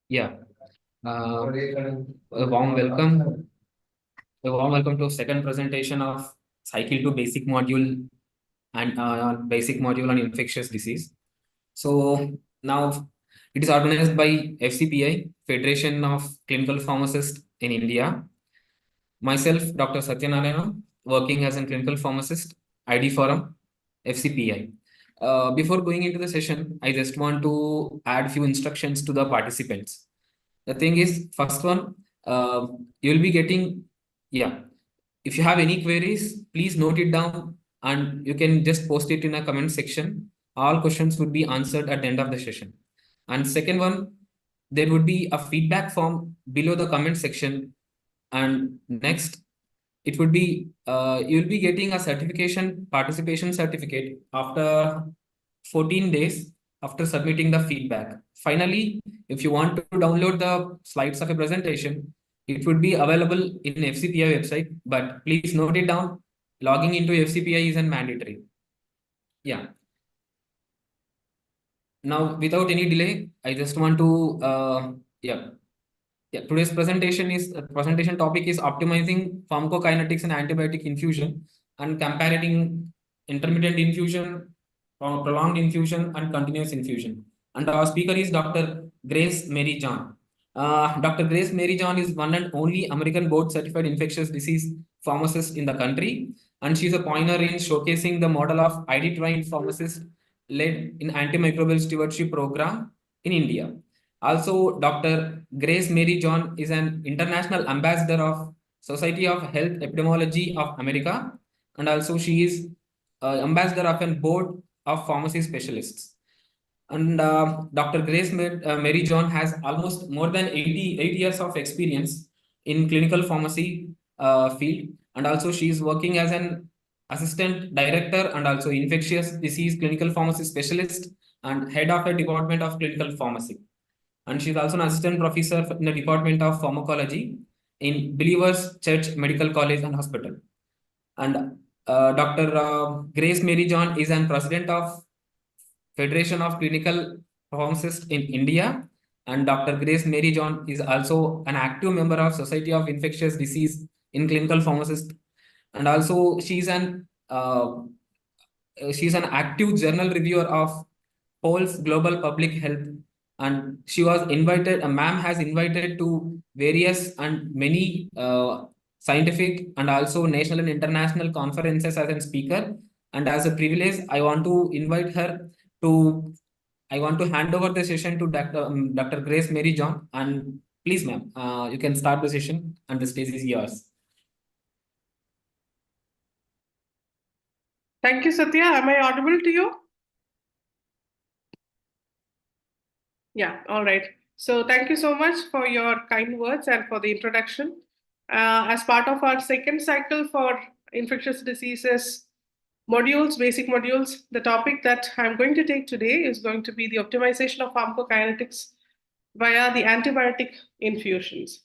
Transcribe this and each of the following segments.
Yeah, a warm welcome. A warm welcome to second presentation of Cycle 2 basic module and basic module on infectious disease. So now it is organized by FCPI, Federation of Clinical Pharmacists in India. Myself, Dr. Satyanarayana, working as a clinical pharmacist, ID Forum, FCPI. Before going into the session, I just want to add few instructions to the participants. The thing is, first one, you'll be getting, yeah. If you have any queries, please note it down and you can just post it in a comment section. All questions would be answered at the end of the session. And second one, there would be a feedback form below the comment section. And next, it would be, you'll be getting a participation certificate after 14 days after submitting the feedback. Finally, if you want to download the slides of a presentation, it would be available in FCPI website, but please note it down. Logging into FCPI isn't mandatory. Yeah. Now, without any delay, I just want to, today's presentation topic is optimizing pharmacokinetics and antibiotic infusion and comparing intermittent infusion, prolonged infusion, and continuous infusion. And our speaker is Dr. Grace Mary John. Dr. Grace Mary John is one and only American board certified infectious disease pharmacist in the country, and she's a pioneer in showcasing the model of ID trained pharmacist led in antimicrobial stewardship program in India. Also, Dr. Grace Mary John is an international ambassador of Society of Health Epidemiology of America, and also she is ambassador of a board of pharmacy specialists. And Dr. Mary John has almost more than 88 years of experience in clinical pharmacy field, and also she is working as an assistant director and also infectious disease clinical pharmacy specialist and head of the department of clinical pharmacy. And she's also an assistant professor in the Department of Pharmacology in Believers Church Medical College and Hospital. And Dr. Grace Mary John is an president of Federation of Clinical Pharmacists in India. And Dr. Grace Mary John is also an active member of Society of Infectious Disease in Clinical Pharmacist. And also she's an active journal reviewer of Polls Global Public Health, and she was invited, a ma'am has invited to various and many scientific and also national and international conferences as a speaker. And as a privilege, I want to invite her to, I want to hand over the session to Dr. Grace Mary John. And please, ma'am, you can start the session and the stage is yours. Thank you, Satya. Am I audible to you? Yeah, all right. So thank you so much for your kind words and for the introduction. As part of our second cycle for infectious diseases modules, basic modules, the topic that I'm going to take today is going to be the optimization of pharmacokinetics via the antibiotic infusions.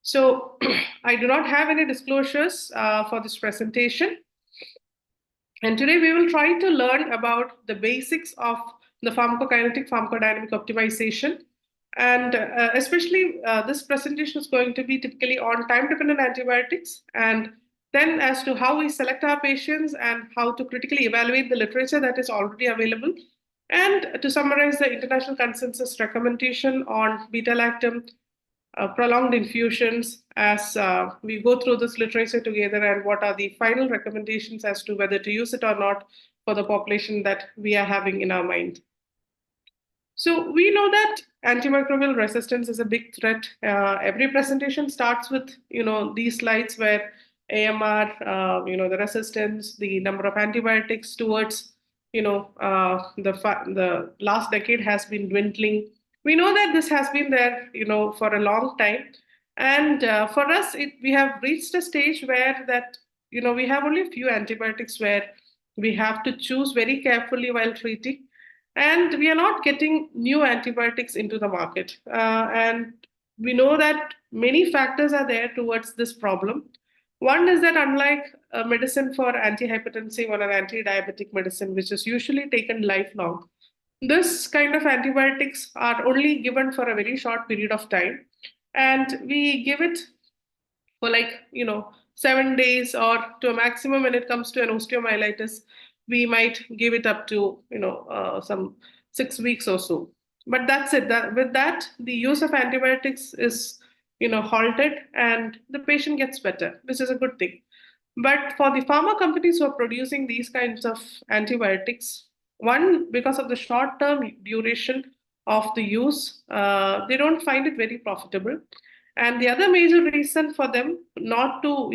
So I do not have any disclosures for this presentation. And today we will try to learn about the basics of the pharmacokinetic pharmacodynamic optimization. And especially this presentation is going to be typically on time-dependent antibiotics, and then as to how we select our patients and how to critically evaluate the literature that is already available, and to summarize the international consensus recommendation on beta-lactam prolonged infusions as we go through this literature together, and what are the final recommendations as to whether to use it or not for the population that we are having in our mind. So we know that antimicrobial resistance is a big threat. Every presentation starts with these slides where AMR, the resistance, the number of antibiotics towards the last decade has been dwindling. We know that this has been there for a long time, and for us we have reached a stage where that we have only a few antibiotics where we have to choose very carefully while treating, and we are not getting new antibiotics into the market. And we know that many factors are there towards this problem. One is that unlike a medicine for antihypertensive or an anti-diabetic medicine, which is usually taken lifelong, This kind of antibiotics are only given for a very short period of time, and we give it for 7 days, or to a maximum when it comes to an osteomyelitis, we might give it up to some 6 weeks or so. But that's it. With that, the use of antibiotics is halted, and the patient gets better, which is a good thing. But for the pharma companies who are producing these kinds of antibiotics, one, because of the short term duration of the use, they don't find it very profitable. And the other major reason for them not to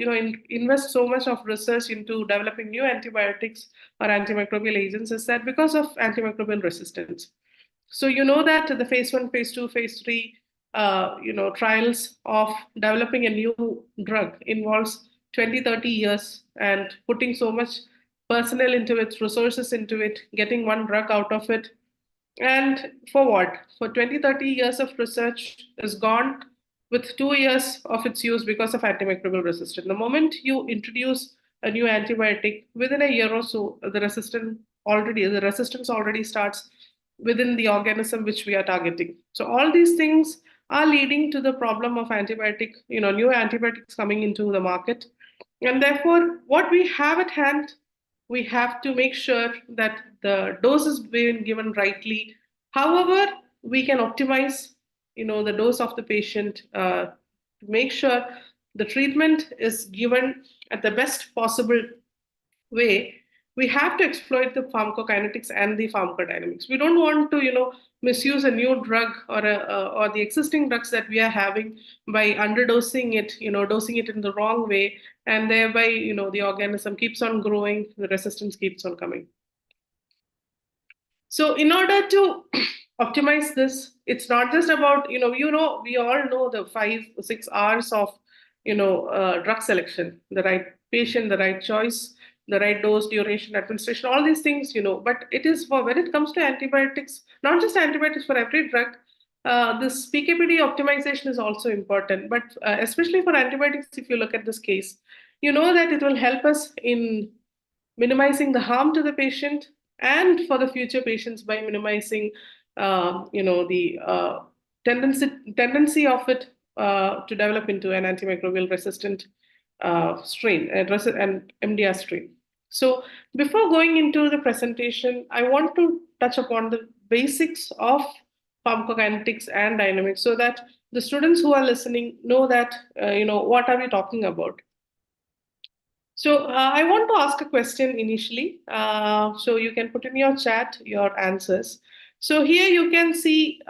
invest so much of research into developing new antibiotics or antimicrobial agents is that because of antimicrobial resistance. So you know that the phase 1, phase 2, phase 3 trials of developing a new drug involves 20, 30 years, and putting so much personnel into it, resources into it, getting one drug out of it. And for what? For 20, 30 years of research is gone with 2 years of its use because of antimicrobial resistance. The moment you introduce a new antibiotic, within a year or so, the resistance already starts within the organism which we are targeting. So all these things are leading to the problem of new antibiotics coming into the market. And therefore, what we have at hand, we have to make sure that the dose is being given rightly. However, we can optimize, the dose of the patient to make sure the treatment is given at the best possible way. We have to exploit the pharmacokinetics and the pharmacodynamics. We don't want to, misuse a new drug or the existing drugs that we are having by underdosing it, dosing it in the wrong way, and thereby, the organism keeps on growing, the resistance keeps on coming. So in order to optimize this, it's not just about, we all know the 5-6 hours of, drug selection, the right patient, the right choice, the right dose, duration, administration, all these things, but it is for when it comes to antibiotics, not just antibiotics, for every drug, this PKPD optimization is also important. But especially for antibiotics, if you look at this case, you know that it will help us in minimizing the harm to the patient and for the future patients by minimizing the tendency of it to develop into an antimicrobial resistant strain and MDR strain. So before going into the presentation, I want to touch upon the basics of pharmacokinetics and dynamics so that the students who are listening know that what are we talking about. So I want to ask a question initially. So you can put in your chat your answers. So here you can see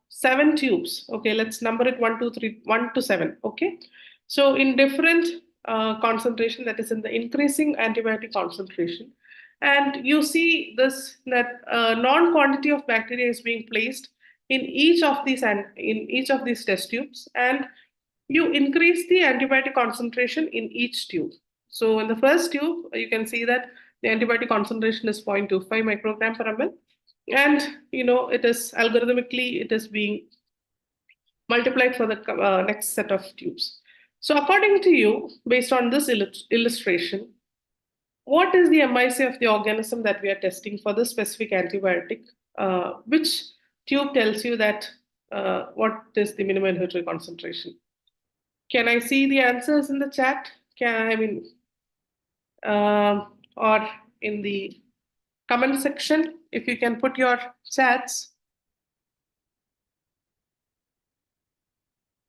7 tubes. Okay, let's number it 1, 2, 3, 1 to 7. Okay, so in different concentration, that is in the increasing antibiotic concentration, and you see this that non-quantity of bacteria is being placed in each of these test tubes, and you increase the antibiotic concentration in each tube. So in the first tube, you can see that the antibiotic concentration is 0.25 microgram per ml. And, it is algorithmically, it is being multiplied for the next set of tubes. So according to you, based on this illustration, what is the MIC of the organism that we are testing for this specific antibiotic? Which tube tells you that what is the minimum inhibitory concentration? Can I see the answers in the chat? Or in the comment section, if you can put your chats.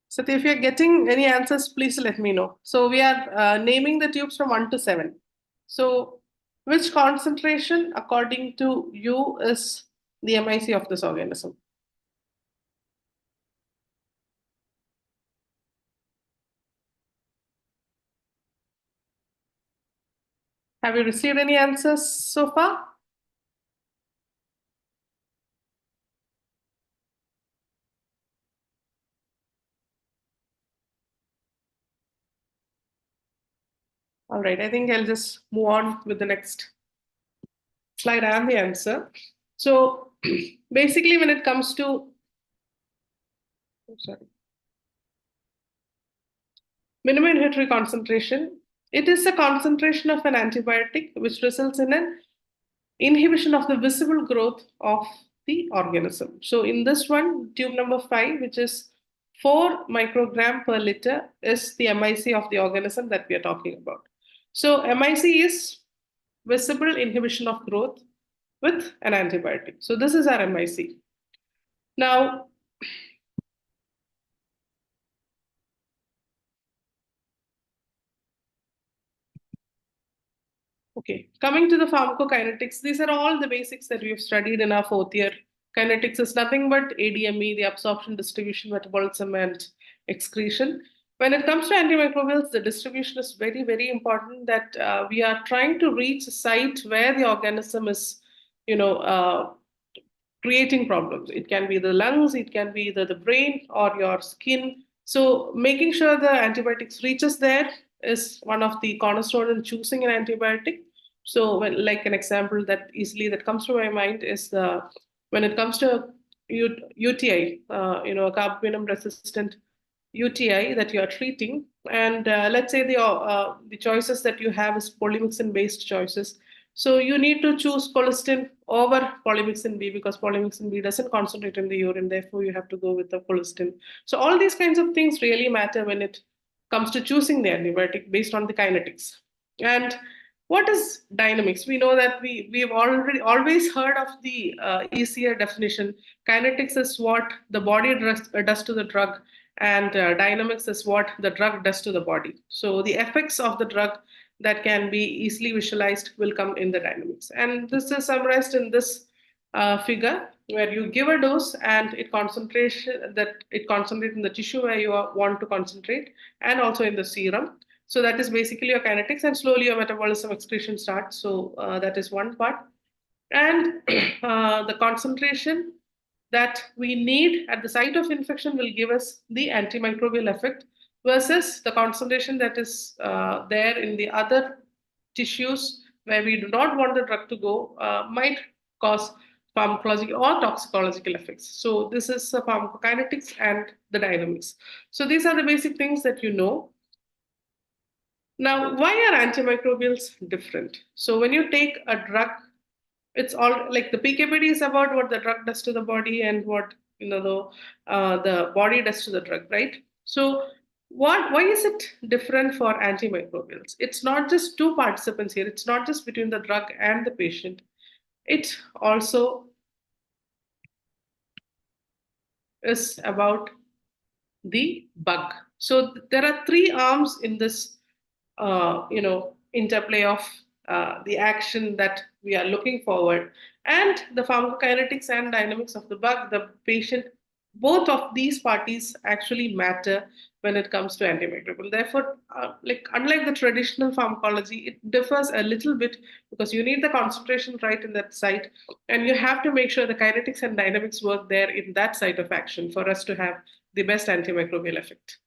So if you're getting any answers, please let me know. So we are naming the tubes from 1 to 7. So which concentration, according to you, is the MIC of this organism? Have you received any answers so far? All right, I think I'll just move on with the next slide and the answer. So basically, when it comes to minimum inhibitory concentration, it is a concentration of an antibiotic which results in an inhibition of the visible growth of the organism. So in this one, tube number 5, which is 4 microgram per liter, is the MIC of the organism that we are talking about. So MIC is visible inhibition of growth with an antibiotic. So this is our MIC. Now, okay, coming to the pharmacokinetics, these are all the basics that we've studied in our 4th year. Kinetics is nothing but ADME, the absorption, distribution, metabolism, and excretion. When it comes to antimicrobials, the distribution is very, very important, that we are trying to reach a site where the organism is, creating problems. It can be the lungs, it can be the brain or your skin. So making sure the antibiotics reaches there is one of the cornerstone in choosing an antibiotic. So like an example that comes to my mind is when it comes to UTI, a carbapenem resistant UTI that you are treating, and let's say the choices that you have is polymyxin based choices. So you need to choose colistin over polymyxin B because polymyxin B doesn't concentrate in the urine. Therefore, you have to go with the colistin. So all these kinds of things really matter when it comes to choosing the antibiotic based on the kinetics. And what is dynamics? We know that we've already always heard of the easier definition. Kinetics is what the body does to the drug, and dynamics is what the drug does to the body. So the effects of the drug that can be easily visualized will come in the dynamics. And this is summarized in this figure where you give a dose and it concentrates in the tissue where you want to concentrate, and also in the serum. So that is basically your kinetics, and slowly your metabolism excretion starts. So that is one part. And the concentration that we need at the site of infection will give us the antimicrobial effect, versus the concentration that is there in the other tissues where we do not want the drug to go might cause pharmacological or toxicological effects. So this is pharmacokinetics and the dynamics. So these are the basic things that you know. Now, why are antimicrobials different? So when you take a drug, it's all like the PKPD is about what the drug does to the body and what the body does to the drug, right? So why is it different for antimicrobials? It's not just two participants here. It's not just between the drug and the patient. It also is about the bug. So there are 3 arms in this, interplay of the action that we are looking forward, and the pharmacokinetics and dynamics of the bug, the patient. Both of these parties actually matter when it comes to antimicrobial. Therefore, unlike the traditional pharmacology, it differs a little bit because you need the concentration right in that site, and you have to make sure the kinetics and dynamics work there in that site of action for us to have the best antimicrobial effect.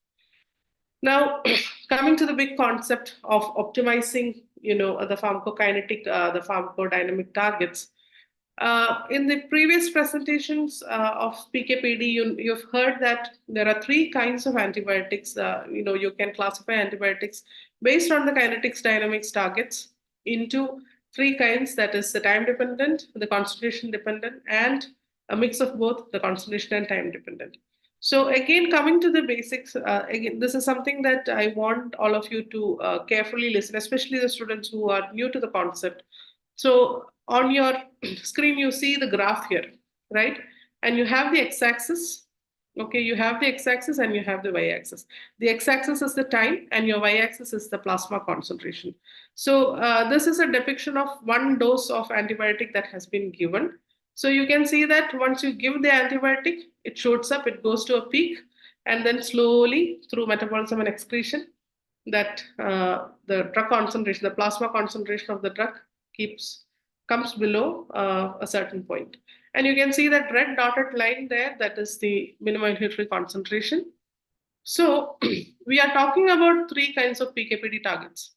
Now, coming to the big concept of optimizing, the pharmacokinetic, the pharmacodynamic targets. In the previous presentations of PKPD, you've heard that there are 3 kinds of antibiotics. You can classify antibiotics based on the kinetics dynamics targets into 3 kinds. That is the time dependent, the concentration dependent, and a mix of both the concentration and time dependent. So again, coming to the basics, again, this is something that I want all of you to carefully listen, especially the students who are new to the concept. So on your screen, you see the graph here, right? And you have the x-axis. Okay, you have the x-axis and you have the y-axis. The x-axis is the time and your y-axis is the plasma concentration. So this is a depiction of 1 dose of antibiotic that has been given. So you can see that once you give the antibiotic, it shoots up, it goes to a peak, and then slowly through metabolism and excretion, that the drug concentration, the plasma concentration of the drug comes below a certain point. And you can see that red dotted line there, that is the minimum inhibitory concentration. So we are talking about 3 kinds of PKPD targets: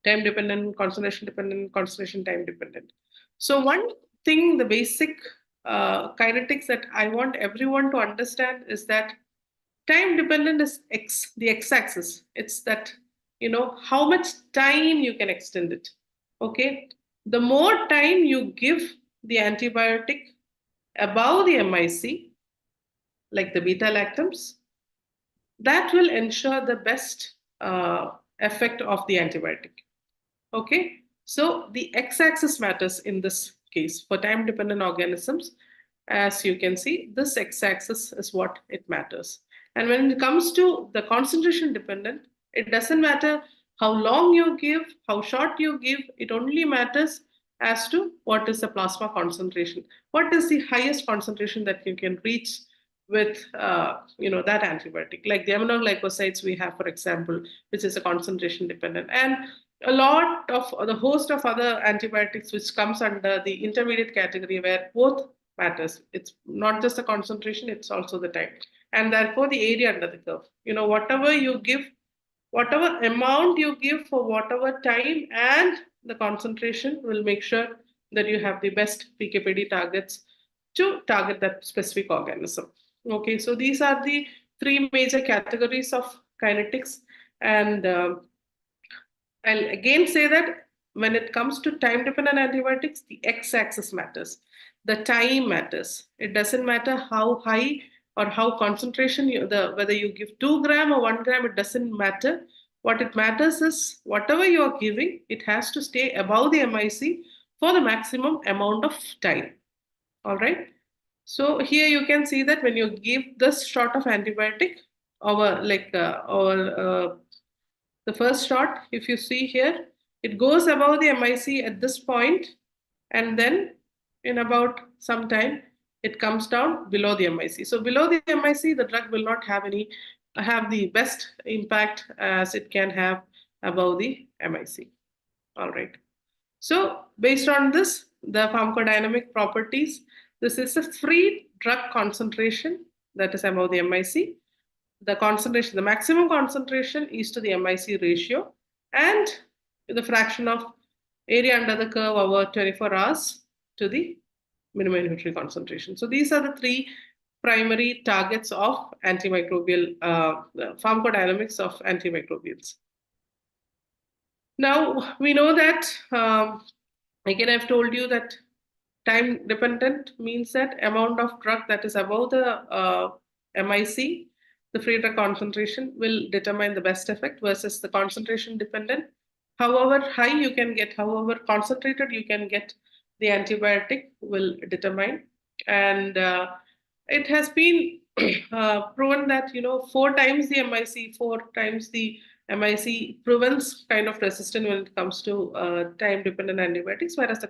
time dependent, concentration time dependent. So one thing, the basic kinetics that I want everyone to understand is that time dependent is the x-axis. It's that, how much time you can extend it. Okay. The more time you give the antibiotic, above the MIC, like the beta lactams, that will ensure the best effect of the antibiotic. Okay, so the x-axis matters in this case for time-dependent organisms. As you can see, this x-axis is what it matters. And when it comes to the concentration dependent, it doesn't matter how long you give, how short you give, it only matters as to what is the plasma concentration. What is the highest concentration that you can reach with that antibiotic, like the aminoglycosides we have, for example, which is a concentration dependent, and a lot of the host of other antibiotics which comes under the intermediate category where both matters. It's not just the concentration, it's also the time, and therefore the area under the curve. Whatever you give, whatever amount you give for whatever time, and the concentration will make sure that you have the best PKPD targets to target that specific organism. Okay, so these are the three major categories of kinetics. And I'll again say that when it comes to time-dependent antibiotics, the x-axis matters. The time matters. It doesn't matter how high or how concentration, whether you give 2 gram or 1 gram, it doesn't matter. What it matters is whatever you are giving, it has to stay above the MIC for the maximum amount of time. All right. So here you can see that when you give this shot of antibiotic, the first shot, if you see here, it goes above the MIC at this point, and then in about some time, it comes down below the MIC. So below the MIC, the drug will not have the best impact as it can have above the MIC. All right. So based on this, the pharmacodynamic properties, this is a free drug concentration that is above the MIC. The concentration, the maximum concentration is to the MIC ratio, and the fraction of area under the curve over 24 hours to the minimum inhibitory concentration. So these are the three primary targets of antimicrobial pharmacodynamics of antimicrobials. Now we know that again, I've told you that time dependent means that amount of drug that is above the MIC, the free drug concentration, will determine the best effect, versus the concentration dependent. However high you can get, however concentrated you can get, the antibiotic will determine. And it has been proven that 4 times the MIC, 4 times the MIC prevents kind of resistance when it comes to time-dependent antibiotics, whereas the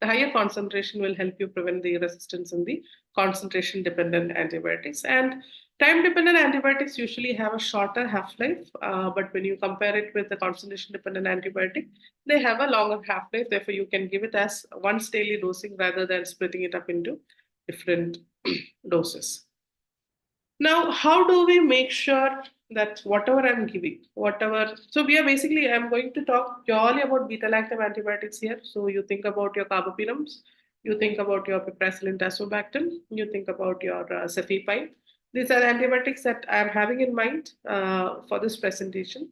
higher concentration will help you prevent the resistance in the concentration-dependent antibiotics. And time-dependent antibiotics usually have a shorter half-life, but when you compare it with the concentration-dependent antibiotic, they have a longer half-life. Therefore, you can give it as once daily dosing rather than splitting it up into different doses. Now, how do we make sure that whatever I'm giving, so I'm going to talk purely about beta-lactam antibiotics here. So you think about your carbapenems, you think about your piperacillin tazobactam, you think about your cefepime. These are antibiotics that I'm having in mind for this presentation.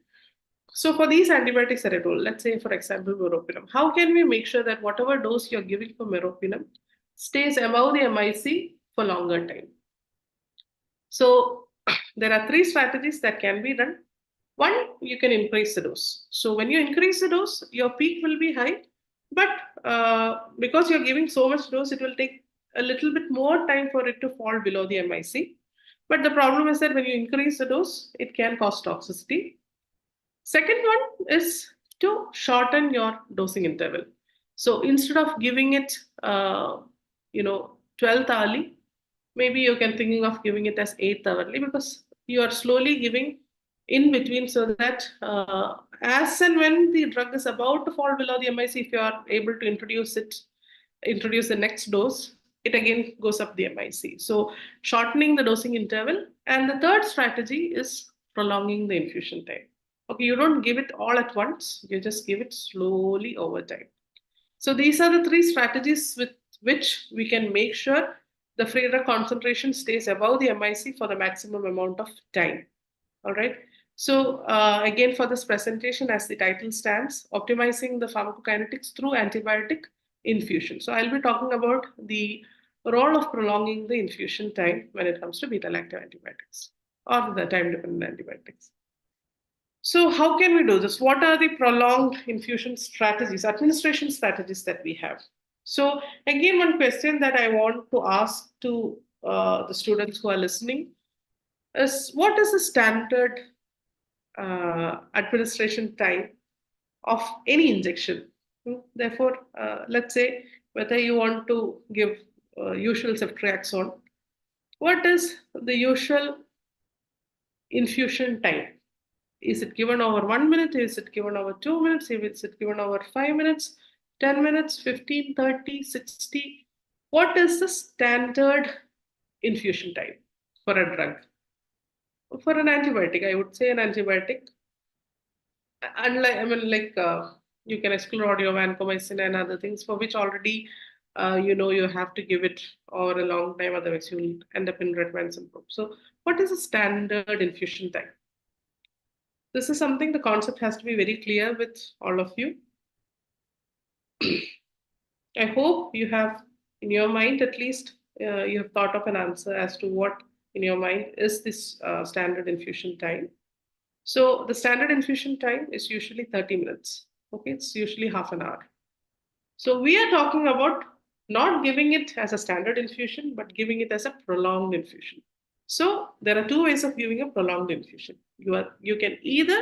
So for these antibiotics that I told, let's say, for example, meropenem, how can we make sure that whatever dose you're giving for meropenem stays above the MIC for longer time? So there are 3 strategies that can be done. One, you can increase the dose. So when you increase the dose, your peak will be high, but because you're giving so much dose, it will take a little bit more time for it to fall below the MIC. But the problem is that when you increase the dose, it can cause toxicity. Second one is to shorten your dosing interval. So instead of giving it, 12th hourly, maybe you can thinking of giving it as 8th hourly, because you are slowly giving in between, so that as and when the drug is about to fall below the MIC, if you are able to introduce the next dose, it again goes up the MIC. So shortening the dosing interval. And the third strategy is prolonging the infusion time. Okay, you don't give it all at once, you just give it slowly over time. So these are the 3 strategies with which we can make sure the free drug concentration stays above the MIC for the maximum amount of time. All right. So again, for this presentation, as the title stands, optimizing the pharmacokinetics through antibiotic infusion. So I'll be talking about the role of prolonging the infusion time when it comes to beta-lactam antibiotics or the time-dependent antibiotics. So how can we do this? What are the prolonged infusion strategies, administration strategies that we have? So again, one question that I want to ask to the students who are listening is, what is the standard administration time of any injection? Therefore, let's say whether you want to give usual ceftriaxone, what is the usual infusion time? Is it given over 1 minute? Is it given over 2 minutes? Is it given over 5 minutes, 10 minutes, 15, 30, 60? What is the standard infusion time for a drug? For an antibiotic, I would say an antibiotic, unlike, you can exclude your vancomycin and other things for which already you have to give it over a long time, otherwise you will end up in red wine syndrome. So what is the standard infusion time? This is something, the concept has to be very clear with all of you. I hope you have in your mind, at least you have thought of an answer as to what in your mind is this standard infusion time. So the standard infusion time is usually 30 minutes. Okay, it's usually half an hour. So we are talking about not giving it as a standard infusion, but giving it as a prolonged infusion. So there are two ways of giving a prolonged infusion. You can either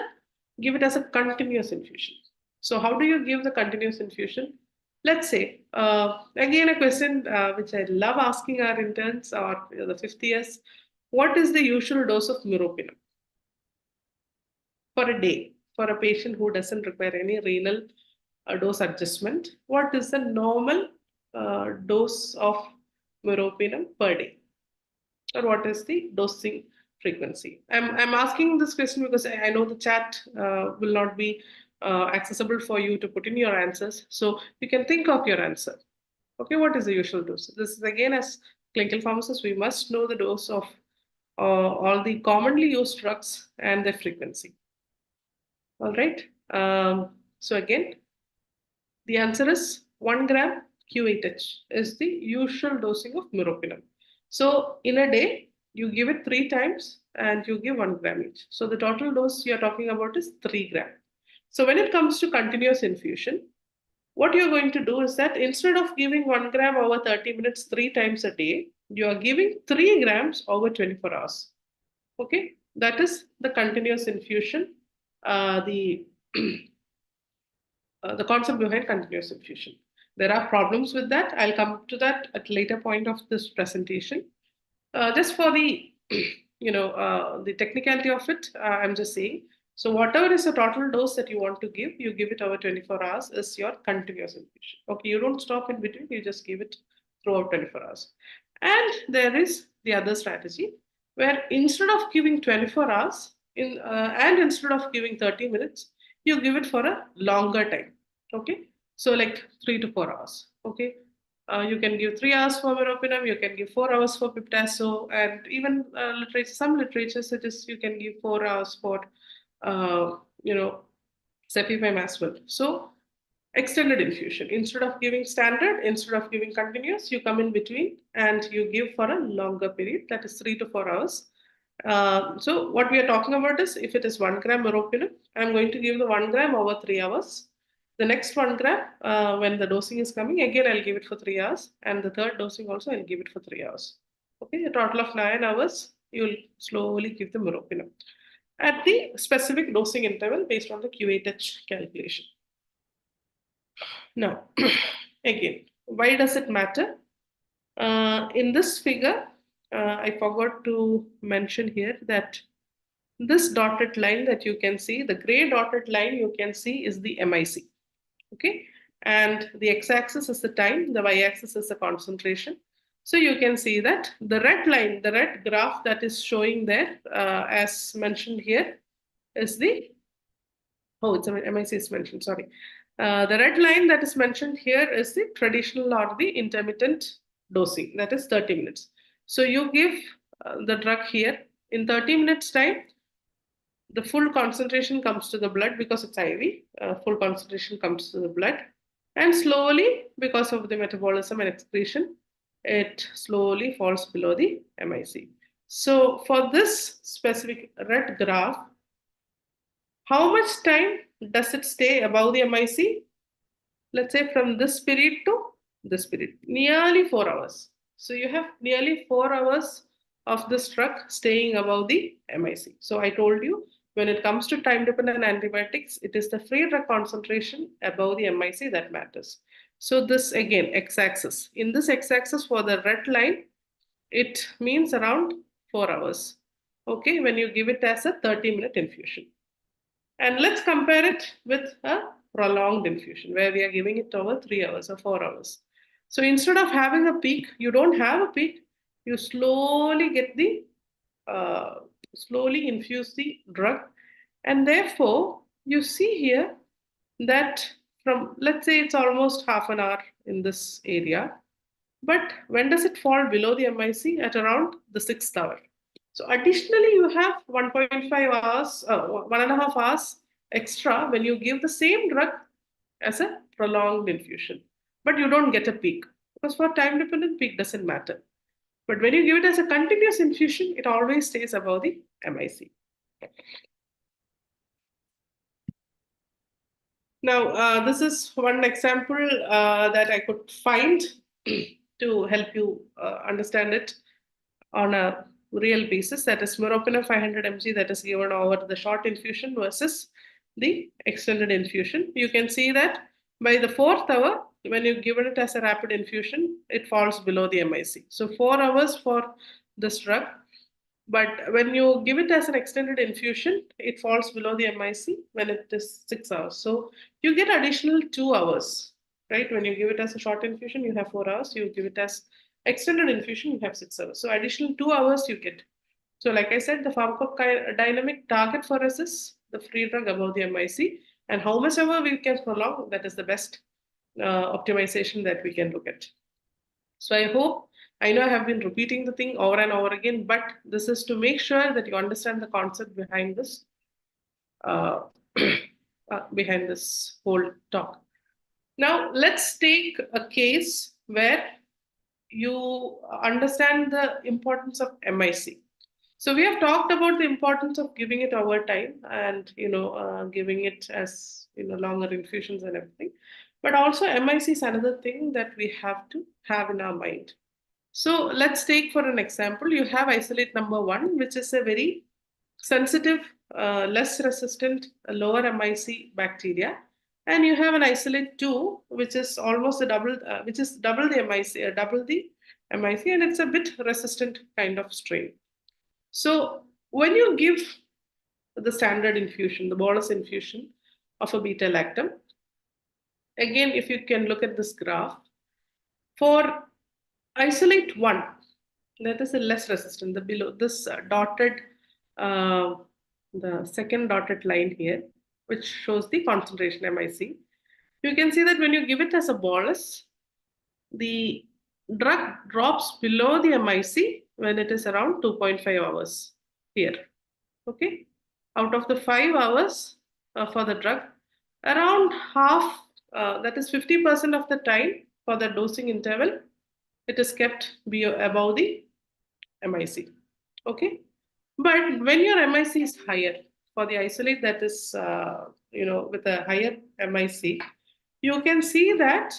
give it as a continuous infusion. So how do you give the continuous infusion? Let's say, again, a question which I love asking our interns or the fifth years, what is the usual dose of meropenem for a day for a patient who doesn't require any renal dose adjustment? What is the normal dose of meropenem per day? Or what is the dosing frequency? I'm asking this question because I know the chat will not be accessible for you to put in your answers. So you can think of your answer. Okay, what is the usual dose? This is again, as clinical pharmacists, we must know the dose of all the commonly used drugs and their frequency. All right. So again, the answer is 1 gram Q8H is the usual dosing of meropenem. So in a day, you give it 3 times and you give 1 gram each. So the total dose you're talking about is 3 gram. So when it comes to continuous infusion, what you're going to do is that instead of giving 1 gram over 30 minutes 3 times a day, you are giving 3 grams over 24 hours. Okay, that is the continuous infusion, the concept behind continuous infusion. There are problems with that. I'll come to that at a later point of this presentation. Just for the, the technicality of it, I'm just saying. So whatever is the total dose that you want to give, you give it over 24 hours is your continuous infusion. Okay, you don't stop in between, you just give it throughout 24 hours. And there is the other strategy where instead of giving 24 hours and instead of giving 30 minutes, you give it for a longer time. Okay, so like 3 to 4 hours. Okay, you can give 3 hours for meropenem, you can give 4 hours for piptazo, and even some literature suggests you can give 4 hours for cefepime as well. So extended infusion, instead of giving standard, instead of giving continuous, you come in between and you give for a longer period, that is 3 to 4 hours. So what we are talking about is, if it is 1 gram meropenem, I'm going to give the 1 gram over 3 hours. The next 1 gram, when the dosing is coming, again, I'll give it for 3 hours. And the third dosing also, I'll give it for 3 hours. Okay, a total of 9 hours, you'll slowly give the meropenem at the specific dosing interval based on the Q8H calculation. Now, again, why does it matter? In this figure, I forgot to mention here that this dotted line that you can see, the gray dotted line you can see is the MIC. Okay, and the x-axis is the time, the y-axis is the concentration. So you can see that the red line, the red graph that is showing there, as mentioned here, is the, it's MIC is mentioned, sorry. The red line that is mentioned here is the traditional or the intermittent dosing, that is 30 minutes. So you give the drug here in 30 minutes time, the full concentration comes to the blood because it's IV, full concentration comes to the blood. And slowly, because of the metabolism and excretion, it slowly falls below the MIC. So for this specific red graph, how much time does it stay above the MIC? Let's say from this period to this period, nearly 4 hours. So you have nearly 4 hours of this drug staying above the MIC. So I told you, when it comes to time-dependent antibiotics, it is the free drug concentration above the MIC that matters. So this again, x-axis. In this x-axis for the red line, it means around 4 hours. Okay, when you give it as a 30-minute infusion. And let's compare it with a prolonged infusion where we are giving it over 3 hours or 4 hours. So instead of having a peak, you don't have a peak, you slowly get the slowly infuse the drug. And therefore, you see here that from, let's say it's almost half an hour in this area. But when does it fall below the MIC? At around the 6th hour. So additionally, you have 1.5 hours, 1.5 hours extra when you give the same drug as a prolonged infusion. But you don't get a peak because for time dependent, peak doesn't matter. But when you give it as a continuous infusion, it always stays above the MIC. Now, this is one example that I could find to help you understand it on a real basis. That is meropenem 500 mg that is given over the short infusion versus the extended infusion. You can see that by the 4th hour, when you give it as a rapid infusion, it falls below the MIC. So 4 hours for this drug. But when you give it as an extended infusion, it falls below the MIC when it is 6 hours. So you get additional 2 hours, right? When you give it as a short infusion, you have 4 hours. You give it as extended infusion, you have 6 hours. So additional 2 hours you get. So like I said, the pharmacodynamic target for us is the free drug above the MIC. And how much ever we can prolong, that is the best optimization that we can look at. So I know I have been repeating the thing over and over again, but this is to make sure that you understand the concept behind this, behind this whole talk. Now, let's take a case where you understand the importance of MIC. So we have talked about the importance of giving it over time and giving it as longer infusions and everything. But also MIC is another thing that we have to have in our mind. So let's take for an example, you have isolate number 1, which is a very sensitive, less resistant, lower MIC bacteria. And you have an isolate 2, which is almost a double, which is double the MIC, and it's a bit resistant kind of strain. So when you give the standard infusion, the bolus infusion of a beta-lactam, again, if you can look at this graph, for isolate 1, that is a less resistant, the below this dotted, the second dotted line here, which shows the concentration MIC. You can see that when you give it as a bolus, the drug drops below the MIC when it is around 2.5 hours here. Okay, out of the 5 hours for the drug, around half, that is 50% of the time for the dosing interval, it is kept above the MIC. Okay, but when your MIC is higher, for the isolate that is with a higher MIC, you can see that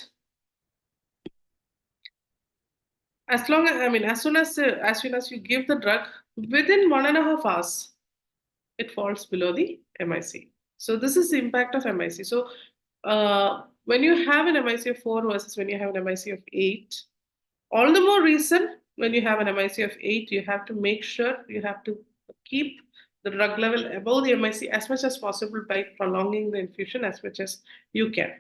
as soon as you give the drug, within 1.5 hours, it falls below the MIC. So this is the impact of MIC. So when you have an MIC of 4 versus when you have an MIC of 8, all the more reason when you have an MIC of 8, you have to make sure you have to keep the drug level above the MIC as much as possible by prolonging the infusion as much as you can.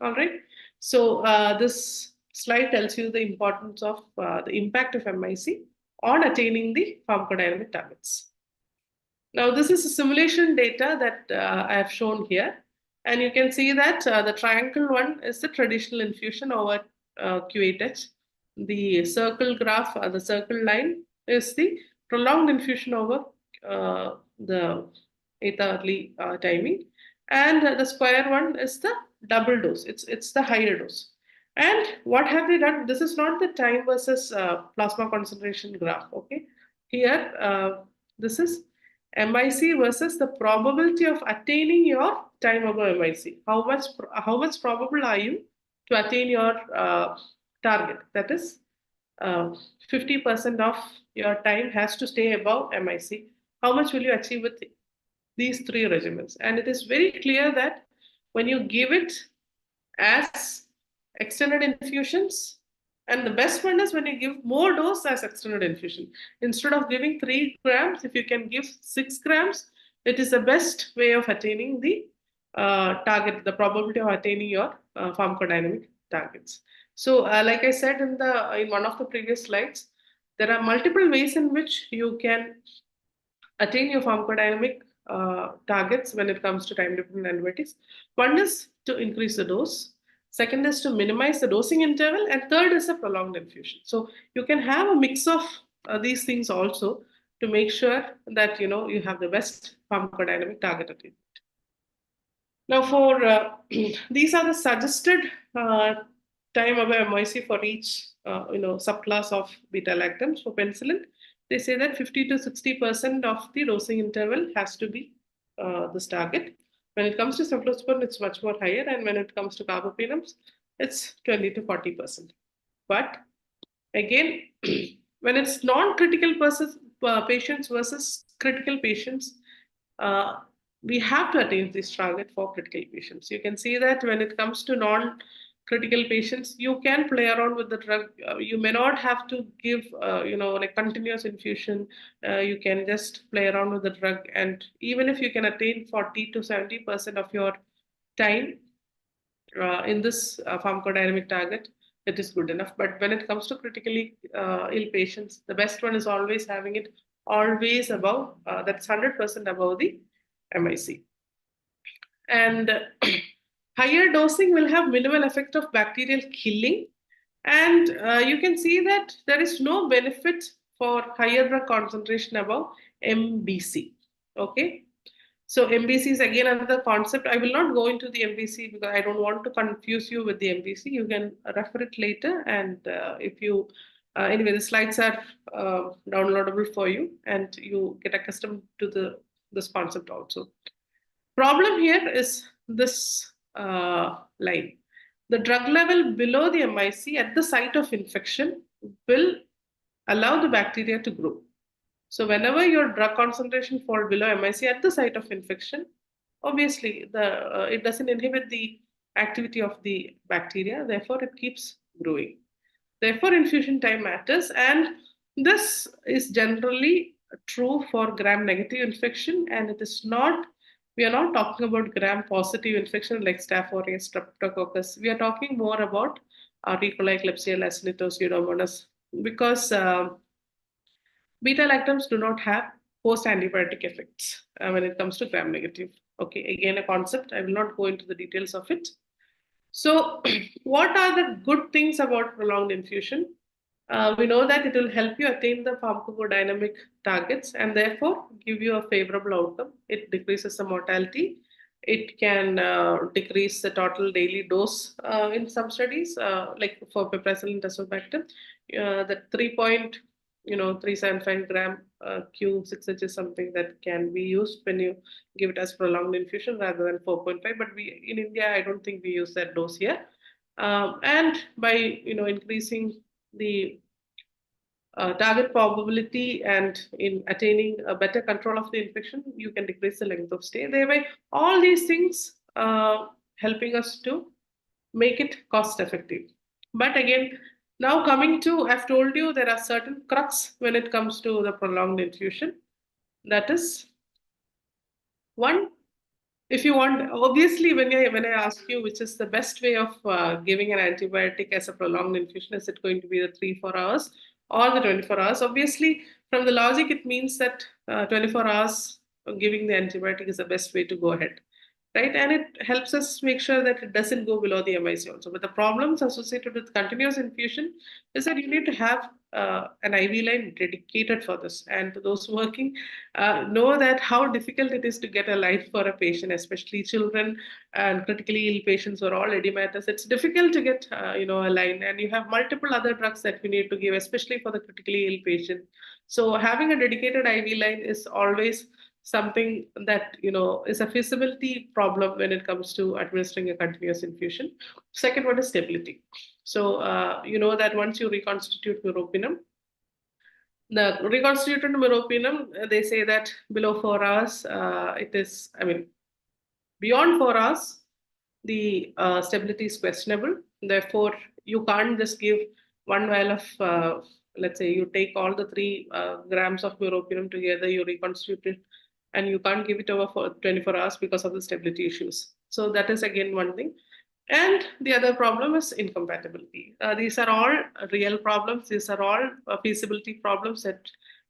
All right. So this slide tells you the importance of the impact of MIC on attaining the pharmacodynamic targets. Now, this is a simulation data that I have shown here. And you can see that the triangle one is the traditional infusion over Q8H. The circle graph, the circle line is the prolonged infusion over the 8th hourly timing. And the square one is the double dose. It's the higher dose. And what have they done? This is not the time versus plasma concentration graph. Okay, here this is MIC versus the probability of attaining your time above MIC. How much probable are you to attain your target? That is 50% of your time has to stay above MIC. How much will you achieve with these three regimens? And it is very clear that when you give it as extended infusions, and the best one is when you give more dose as extended infusion. Instead of giving 3 grams, if you can give 6 grams, it is the best way of attaining the target, the probability of attaining your pharmacodynamic targets. So, like I said in one of the previous slides, there are multiple ways in which you can attain your pharmacodynamic targets when it comes to time-dependent antibiotics. One is to increase the dose. Second is to minimize the dosing interval, and third is a prolonged infusion. So you can have a mix of these things also to make sure that you have the best pharmacodynamic target attainment. Now, for these are the suggested time above MIC for each subclass of beta lactams for penicillin. They say that 50 to 60% of the dosing interval has to be this target. When it comes to cephalosporin, it's much more higher, and when it comes to carbapenems, it's 20 to 40%. But again, when it's non-critical patients versus critical patients, we have to attain this target for critical patients. You can see that when it comes to non-critical patients, you can play around with the drug. You may not have to give, like continuous infusion. You can just play around with the drug, and even if you can attain 40 to 70% of your time in this pharmacodynamic target, it is good enough. But when it comes to critically ill patients, the best one is always having it always above, that's 100% above the MIC. And higher dosing will have minimal effect of bacterial killing. And you can see that there is no benefit for higher drug concentration above MBC. Okay. So MBC is again another concept. I will not go into the MBC because I don't want to confuse you with the MBC. You can refer it later, and if you anyway, the slides are downloadable for you, and you get accustomed to this concept also. Problem here is this line. The drug level below the MIC at the site of infection will allow the bacteria to grow. So whenever your drug concentration falls below MIC at the site of infection, obviously it doesn't inhibit the activity of the bacteria, therefore it keeps growing. Therefore, infusion time matters, and this is generally true for gram-negative infection, and it is not. We are not talking about gram-positive infection like Staph aureus, Streptococcus. We are talking more about E. coli, Klebsiella, Acinetobacter, Pseudomonas, because beta-lactams do not have post-antibiotic effects when it comes to gram-negative. Okay, again, a concept. I will not go into the details of it. So, what are the good things about prolonged infusion? We know that it will help you attain the pharmacodynamic targets and therefore give you a favorable outcome. It decreases the mortality. It can decrease the total daily dose in some studies, like for piperacillin tazobactam, the 3.375 gram Q6H is something that can be used when you give it as prolonged infusion rather than 4.5. But we in India, I don't think we use that dose here. And by increasing the target probability and in attaining a better control of the infection, you can decrease the length of stay. Thereby, all these things helping us to make it cost effective. But again, now coming to, I've told you there are certain crux when it comes to the prolonged infusion. That is one, if you want, obviously, when I ask you which is the best way of giving an antibiotic as a prolonged infusion, is it going to be the 3-4 hours or the 24 hours? Obviously, from the logic, it means that 24 hours giving the antibiotic is the best way to go ahead, right? And it helps us make sure that it doesn't go below the MIC also. But the problems associated with continuous infusion is that you need to have an IV line dedicated for this. And those working know that how difficult it is to get a line for a patient, especially children and critically ill patients or all edematous. It's difficult to get a line, and you have multiple other drugs that we need to give, especially for the critically ill patient. So having a dedicated IV line is always something that is a feasibility problem when it comes to administering a continuous infusion. Second one is stability. So that once you reconstitute meropenem, the reconstituted meropenem, they say that below 4 hours, it is, beyond 4 hours, the stability is questionable. Therefore, you can't just give one vial of, let's say you take all the 3 grams of meropenem together, you reconstitute it, and you can't give it over for 24 hours because of the stability issues. So that is again one thing. And the other problem is incompatibility. These are all real problems. These are all feasibility problems that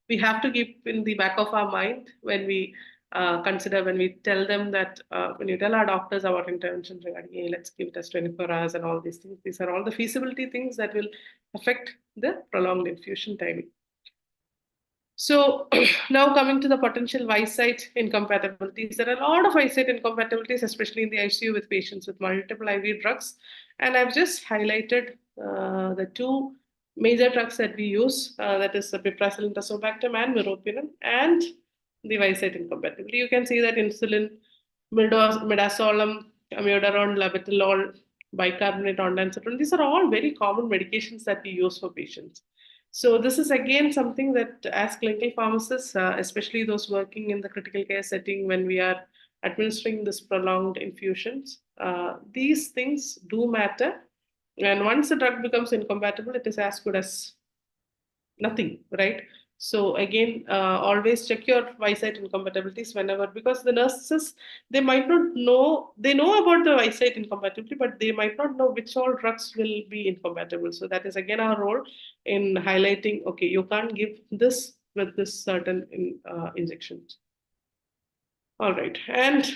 we have to keep in the back of our mind when we consider, when we tell them that, when you tell our doctors about interventions regarding, hey, let's give it as 24 hours and all these things. These are all the feasibility things that will affect the prolonged infusion timing. So now coming to the potential Y-site incompatibilities, there are a lot of Y-site incompatibilities, especially in the ICU with patients with multiple IV drugs. And I've just highlighted the 2 major drugs that we use, that is the piperacillin tazobactam and meropenem, and the Y-site incompatibility. You can see that insulin, midazolam, amiodarone, labetalol, bicarbonate, ondansetron, these are all very common medications that we use for patients. So this is again something that as clinical pharmacists, especially those working in the critical care setting when we are administering this prolonged infusions, these things do matter. And once the drug becomes incompatible, it is as good as nothing, right? So again, always check your Y-site incompatibilities whenever, because the nurses, they might not know, they know about the Y-site incompatibility, but they might not know which all drugs will be incompatible. So that is again our role in highlighting, okay, you can't give this with this certain injections. All right, and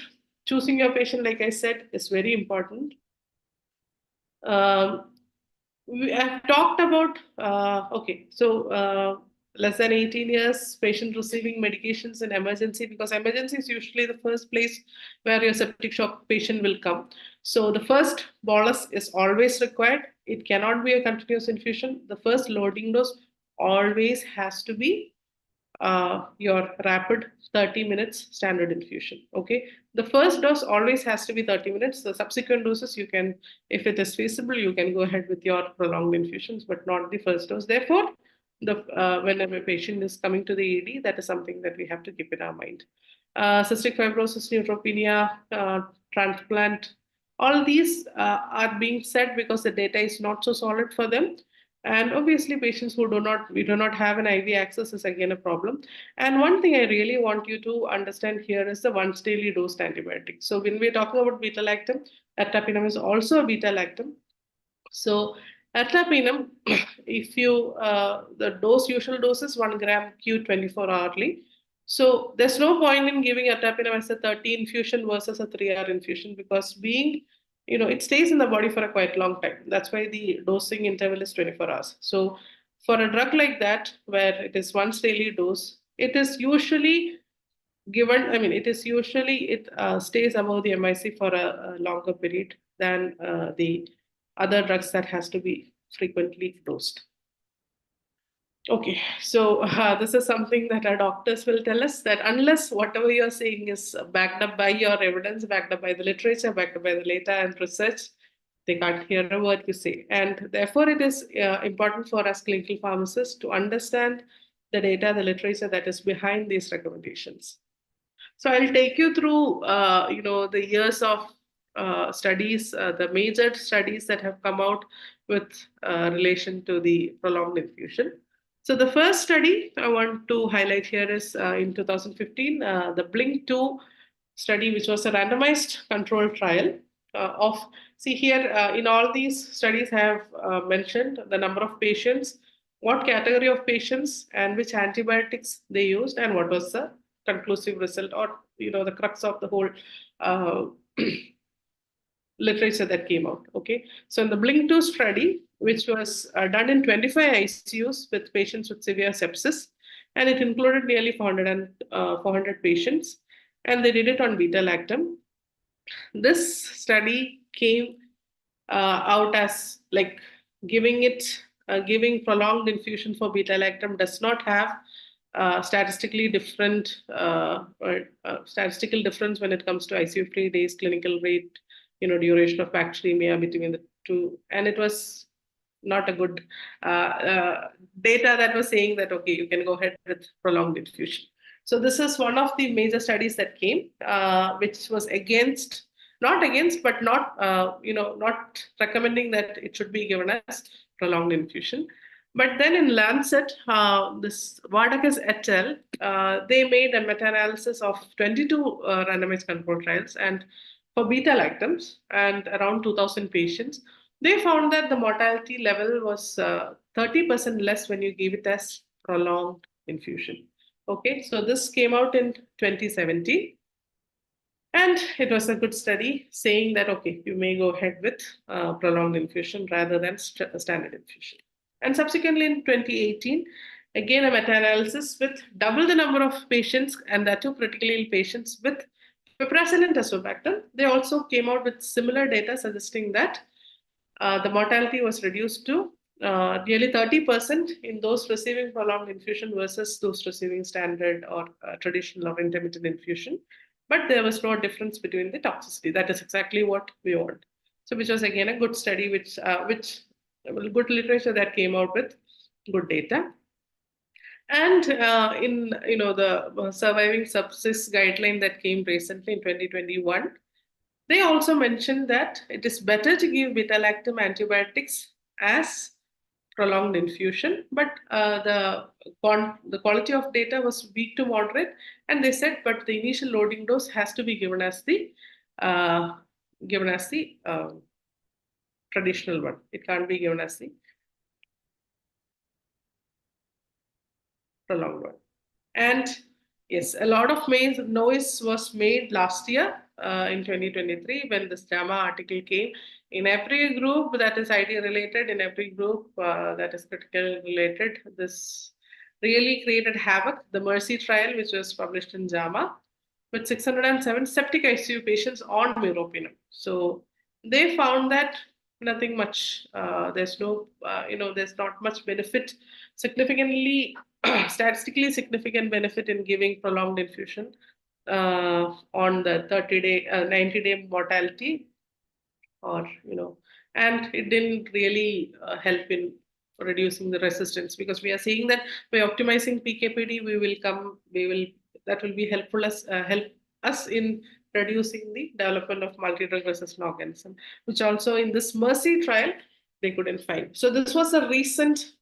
choosing your patient, like I said, is very important. We have talked about, okay, so less than 18 years, patient receiving medications in emergency, because emergency is usually the first place where your septic shock patient will come. So the first bolus is always required. It cannot be a continuous infusion. The first loading dose always has to be your rapid 30 minutes standard infusion. Okay, the first dose always has to be 30 minutes. The subsequent doses, you can, if it is feasible, you can go ahead with your prolonged infusions, but not the first dose. Therefore, whenever a patient is coming to the ED, that is something that we have to keep in our mind. Cystic fibrosis, neutropenia, transplant, all these are being said because the data is not so solid for them. And obviously, patients who we do not have an IV access is again a problem. And one thing I really want you to understand here is the once daily dosed antibiotic. So when we're talking about beta-lactam, ertapenem is also a beta-lactam. So ertapenem, if you, the usual dose is 1 gram Q 24 hourly. So there's no point in giving ertapenem as a 30 infusion versus a 3-hour infusion, because it stays in the body for a quite long time. That's why the dosing interval is 24 hours. So for a drug like that, where it is once daily dose, it is usually given, it stays above the MIC for a longer period than the other drugs that has to be frequently dosed. Okay, so this is something that our doctors will tell us, that unless whatever you're saying is backed up by your evidence, backed up by the literature, backed up by the data and research, they can't hear a word you say. And therefore, it is important for us clinical pharmacists to understand the data, the literature that is behind these recommendations. So I'll take you through, the years of studies, the major studies that have come out with relation to the prolonged infusion. So the first study I want to highlight here is in 2015, the Blink-2 study, which was a randomized controlled trial see here, in all these studies I have mentioned the number of patients, what category of patients, and which antibiotics they used, and what was the conclusive result, or the crux of the whole literature that came out. Okay, so in the Blink-2 study, which was done in 25 ICUs with patients with severe sepsis, and it included nearly 400 patients, and they did it on beta-lactam. This study came out as like giving prolonged infusion for beta-lactam does not have statistically different statistical difference when it comes to ICU-free days, clinical rate, duration of bacteremia between the two, and it was not a good data that was saying that okay, you can go ahead with prolonged infusion. So this is one of the major studies that came, which was not against, but not recommending that it should be given as prolonged infusion. But then in Lancet, this Vardakas et al., they made a meta-analysis of 22 randomized control trials and for beta-lactams and around 2,000 patients. They found that the mortality level was 30% less when you gave it as prolonged infusion. Okay, so this came out in 2017. And it was a good study saying that, okay, you may go ahead with prolonged infusion rather than standard infusion. And subsequently in 2018, again, a meta-analysis with double the number of patients, and that too critically ill patients with piperacillin and tazobactam. They also came out with similar data suggesting that the mortality was reduced to nearly 30% in those receiving prolonged infusion versus those receiving standard or traditional or intermittent infusion. But there was no difference between the toxicity. That is exactly what we want. So, which was again a good study, which good literature that came out with good data. And in the surviving sepsis guideline that came recently in 2021, they also mentioned that it is better to give beta-lactam antibiotics as prolonged infusion, but the quality of data was weak to moderate, and they said, but the initial loading dose has to be given as the traditional one. It can't be given as the prolonged one. And yes, a lot of noise was made last year in 2023 when this JAMA article came. In every group that is ID related, in every group that is critical related, this really created havoc. The Mercy trial, which was published in JAMA, with 607 septic ICU patients on meropenem. So they found that nothing much. There's not much benefit, statistically significant benefit in giving prolonged infusion on the 90-day mortality, and it didn't really help in reducing the resistance, because we are seeing that by optimizing PKPD, that will be help us in reducing the development of multi-drug resistant organism, which also in this Mercy trial they couldn't find. So this was a recent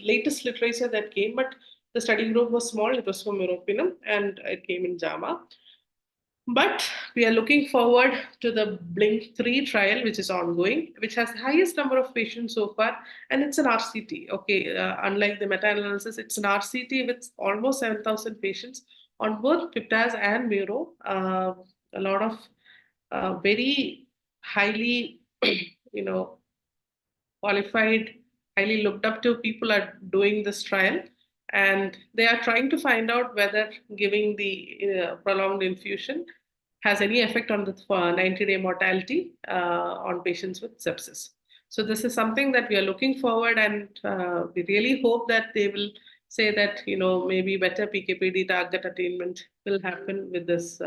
latest literature that came, but the study group was small. It was for meropenem and it came in JAMA. But we are looking forward to the Blink-3 trial, which is ongoing, which has the highest number of patients so far, and it's an RCT. Okay, unlike the meta-analysis, it's an RCT with almost 7,000 patients on both PIPTAS and Miro. A lot of very highly, qualified, highly looked up to people are doing this trial, and they are trying to find out whether giving the prolonged infusion has any effect on the 90-day mortality on patients with sepsis. So this is something that we are looking forward, and we really hope that they will say that maybe better PKPD target attainment will happen with this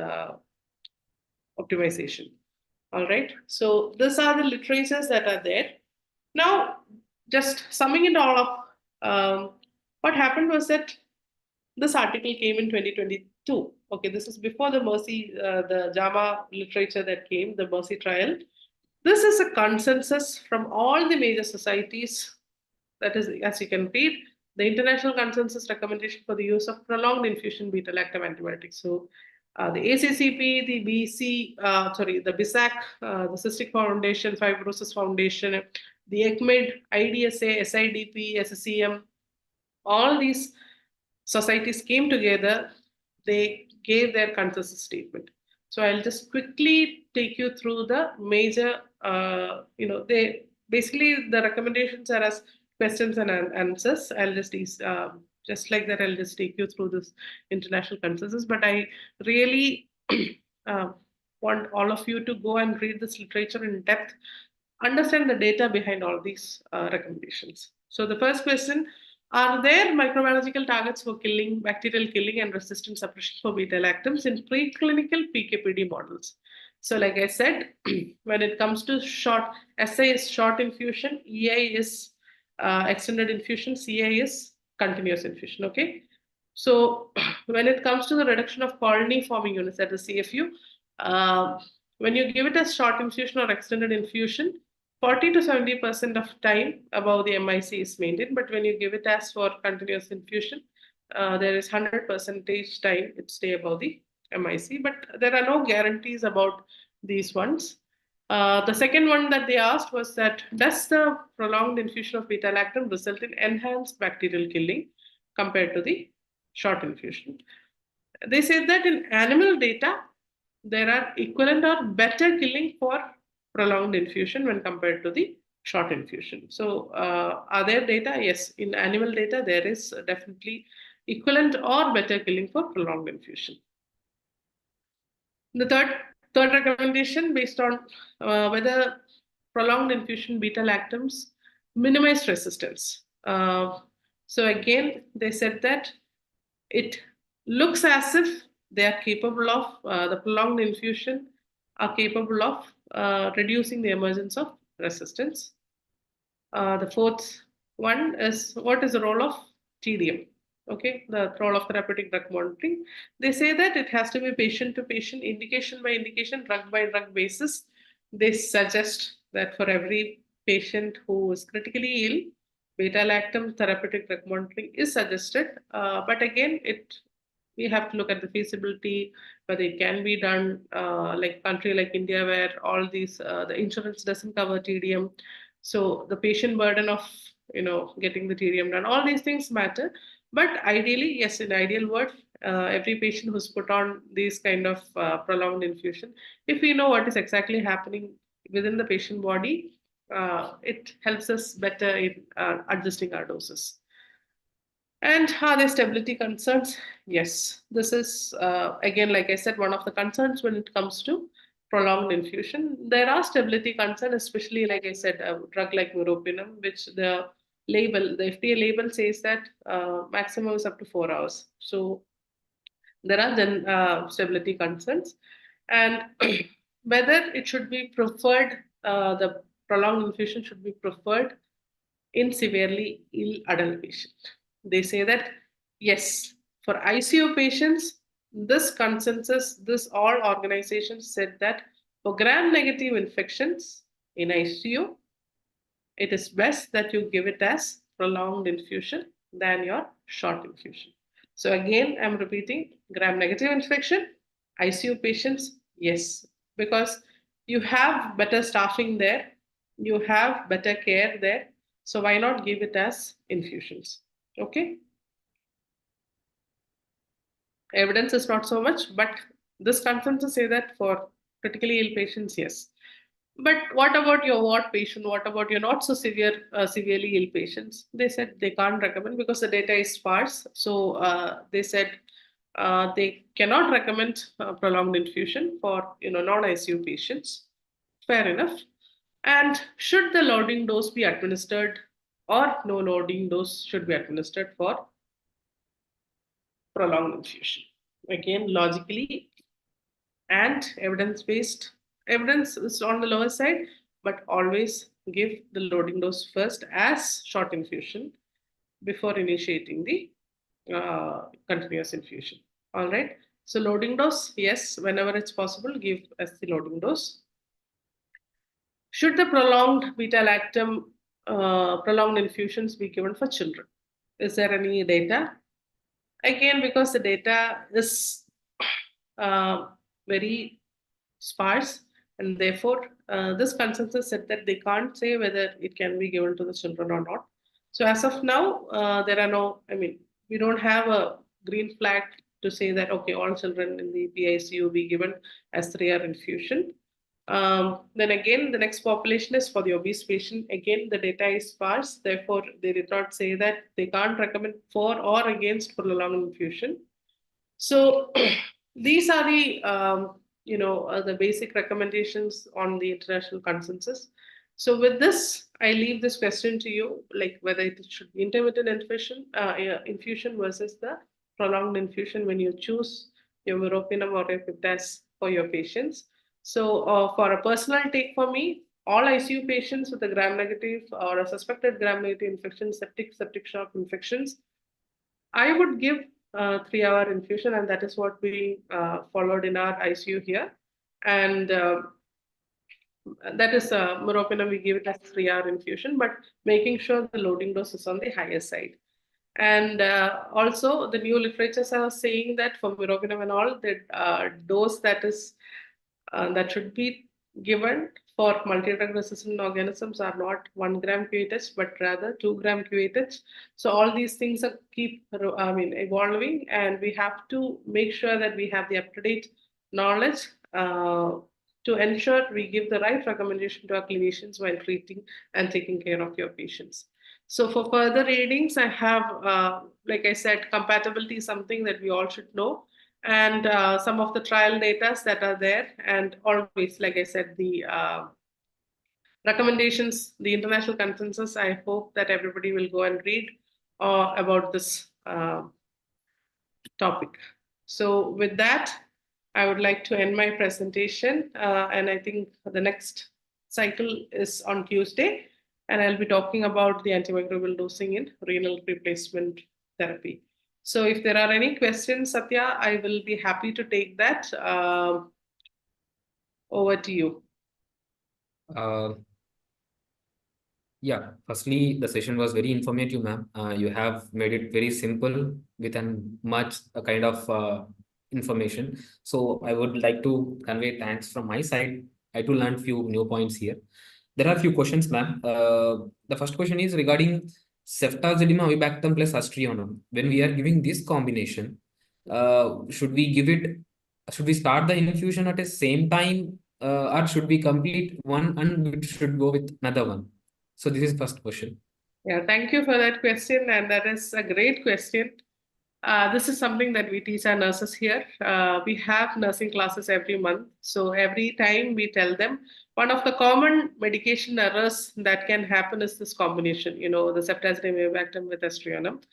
optimization. All right. So these are the literatures that are there. Now, just summing it all up, what happened was that this article came in 2022. Okay, this is before the Mercy, the JAMA literature that came, the Mercy trial. This is a consensus from all the major societies. That is, as you can read, the international consensus recommendation for the use of prolonged infusion beta-lactam antibiotics. So the ACCP, the the BISAC, the Cystic Foundation, Fibrosis Foundation, the ECMID, IDSA, SIDP, SCM, all these societies came together. They gave their consensus statement. So I'll just quickly take you through the major they basically the recommendations are as questions and answers. I'll just like that, I'll just take you through this international consensus. But I really uh, want all of you to go and read this literature in depth, understand the data behind all these recommendations. So the first question, are there microbiological targets for killing, bacterial killing and resistant suppression for beta-lactams in preclinical PKPD models? So like I said, when it comes to SA is short infusion, EI is extended infusion, CI is continuous infusion, okay? So when it comes to the reduction of colony forming units at the CFU, uh, when you give it as short infusion or extended infusion, 40 to 70% of time above the MIC is maintained, but when you give it as for continuous infusion, there is 100% time it stay above the MIC, but there are no guarantees about these ones. The second one that they asked was that, does the prolonged infusion of beta-lactam result in enhanced bacterial killing compared to the short infusion? They said that in animal data, there are equivalent or better killing for prolonged infusion when compared to the short infusion. So, are there data? Yes, in animal data, there is definitely equivalent or better killing for prolonged infusion. The third recommendation based on whether prolonged infusion beta-lactams minimize resistance. So again, they said that it looks as if they are capable of the prolonged infusion are capable of reducing the emergence of resistance. The fourth one is, what is the role of TDM? Okay, the role of therapeutic drug monitoring. They say that it has to be patient to patient, indication by indication, drug by drug basis. They suggest that for every patient who is critically ill, beta-lactam therapeutic drug monitoring is suggested. But again, we have to look at the feasibility, whether it can be done like country like India, where all these the insurance doesn't cover TDM. So the patient burden of getting the TDM done, all these things matter. But ideally, yes, in ideal world, every patient who's put on these kind of prolonged infusion, if we know what is exactly happening within the patient body, it helps us better in adjusting our doses. And are there stability concerns? Yes, this is again, like I said, one of the concerns when it comes to prolonged infusion. There are stability concerns, especially like I said, a drug like meropenem, which the FDA label says that maximum is up to 4 hours. So there are then stability concerns, and whether it should be preferred, the prolonged infusion should be preferred in severely ill adult patient. They say that yes, for ICU patients, this consensus, this all organizations said that for gram-negative infections in ICU, it is best that you give it as prolonged infusion than your short infusion. So again, I'm repeating, gram-negative infection, ICU patients, yes, because you have better staffing there, you have better care there, so why not give it as infusions? Okay. Evidence is not so much, but this consensus say that for critically ill patients, yes. But what about your ward patient? What about your not so severely ill patients? They said they can't recommend because the data is sparse. So they said they cannot recommend prolonged infusion for non-ICU patients. Fair enough. And should the loading dose be administered, or no loading dose should be administered for prolonged infusion? Again, logically and evidence-based, evidence is on the lower side, but always give the loading dose first as short infusion before initiating the continuous infusion. All right. So loading dose, yes, whenever it's possible, give as the loading dose. Should the prolonged beta-lactam prolonged infusions be given for children? Is there any data? Again, because the data is very sparse, and therefore this consensus said that they can't say whether it can be given to the children or not. So as of now, there are no, I mean, we don't have a green flag to say that, okay, all children in the PICU be given as 3-hour infusion. Then again, the next population is for the obese patient. Again, the data is sparse. Therefore, they did not say that they can't recommend for or against prolonged infusion. So these are the the basic recommendations on the international consensus. So with this, I leave this question to you, like whether it should be intermittent infusion versus the prolonged infusion when you choose your meropenem or your piptas for your patients. So for a personal take for me, all ICU patients with a gram-negative or a suspected gram-negative infection, septic shock infections, I would give 3 hour infusion, and that is what we followed in our ICU here. And that is meropenem, we give it as 3 hour infusion, but making sure the loading dose is on the higher side. And also, the new literatures are saying that for meropenem and all, the dose that should be given for multi-drug resistant organisms are not 1 gram QHH, but rather 2 gram QHH. So all these things are evolving, and we have to make sure that we have the up-to-date knowledge to ensure we give the right recommendation to our clinicians while treating and taking care of your patients. So for further readings, I have, like I said, compatibility is something that we all should know, and some of the trial data that are there, and always, like I said, the recommendations, the international consensus. I hope that everybody will go and read about this topic. So with that, I would like to end my presentation, and I think the next cycle is on Tuesday, and I'll be talking about the antimicrobial dosing in renal replacement therapy. So if there are any questions, Satya, I will be happy to take that. Over to you. Uh, Yeah, firstly, the session was very informative, ma'am. You have made it very simple with an much kind of information. So I would like to convey thanks from my side. I too learned few new points here. There are a few questions, ma'am. The first question is regarding ceftazidime avibactam plus aztreonam. When we are giving this combination, should we give it? Should we start the infusion at the same time, or should we complete one and we should go with another one? So this is first question. Yeah, thank you for that question, and that is a great question. This is something that we teach our nurses here. We have nursing classes every month. So every time we tell them, one of the common medication errors that can happen is this combination, the ceftazidime avibactam with aztreonam.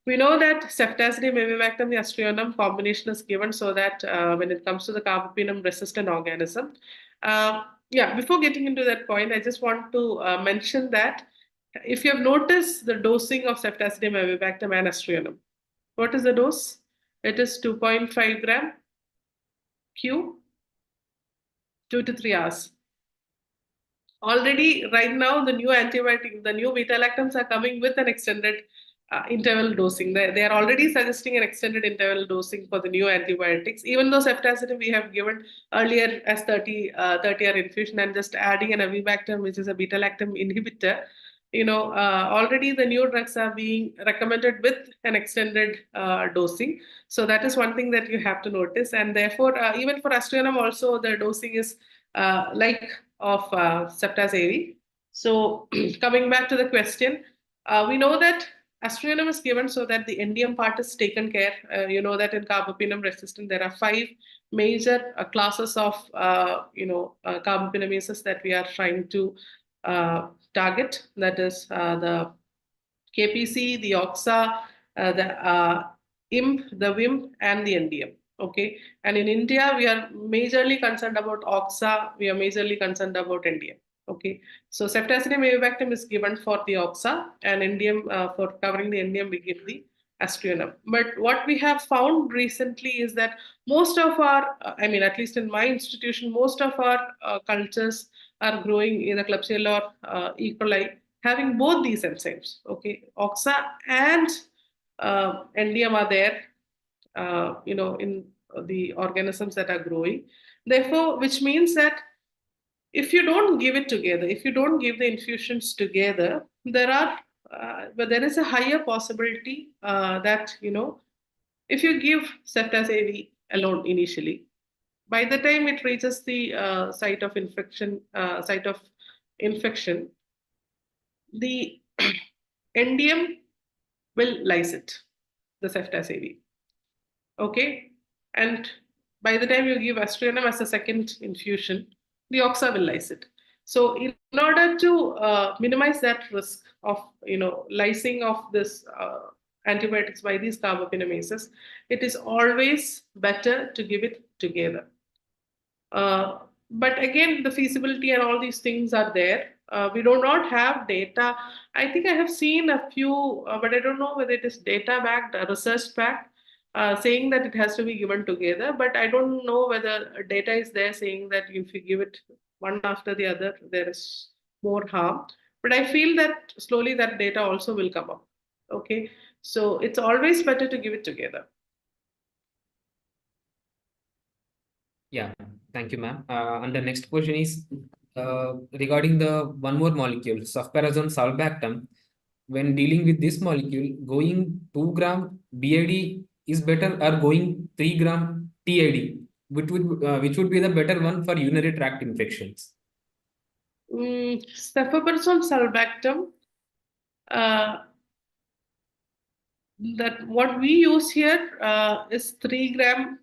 We know that ceftazidime avibactam, the aztreonam combination is given so that when it comes to the carbapenem resistant organism. Yeah, before getting into that point, I just want to mention that if you have noticed the dosing of ceftazidime avibactam and aztreonam, what is the dose? It is 2.5 gram Q, 2 to 3 hours. Already, right now, the new antibiotic, the new beta lactams are coming with an extended interval dosing. They are already suggesting an extended interval dosing for the new antibiotics, even though ceftazidime we have given earlier as 30-hour infusion, and just adding an avibactam, which is a beta lactam inhibitor. Already the new drugs are being recommended with an extended dosing. So that is one thing that you have to notice. And therefore, even for aztreonam also, the dosing is like of ceftazidime. So coming back to the question, we know that aztreonam is given so that the NDM part is taken care. You know that in carbapenem resistant, there are 5 major classes of carbapenemases that we are trying to target. That is the KPC, the OXA, the IMP, the WIMP, and the NDM. Okay, and in India, we are majorly concerned about OXA. We are majorly concerned about NDM. Okay, so ceftazidime avibactam is given for the OXA, and NDM for covering the NDM, we give the aztreonam. But what we have found recently is that most of our, at least in my institution, most of our cultures are growing either Klebsiella or E. coli, having both these enzymes. Okay, OXA and NDM are there, in the organisms that are growing. Therefore, which means that if you don't give it together, if you don't give the infusions together, but there is a higher possibility that if you give ceftazidime alone initially, by the time it reaches the site of infection, the NDM will lyse it, the ceftazidime. Okay, and by the time you give aztreonam as a second infusion, the oxa will lyse it. So in order to minimize that risk of lysing of this antibiotics by these carbapinamases, it is always better to give it together. But again, the feasibility and all these things are there. We do not have data. I think I have seen a few, but I don't know whether it is data backed, research backed, saying that it has to be given together. But I don't know whether data is there saying that if you give it one after the other, there is more harm. But I feel that slowly that data also will come up. Okay, so it's always better to give it together. Yeah, thank you, ma'am. And the next question is regarding the one more molecule, ceftriaxone sulbactam. When dealing with this molecule, going 2 gram BID is better or going 3 gram TID, which would be the better one for urinary tract infections? Ceftriaxone sulbactam. That what we use here is 3 gram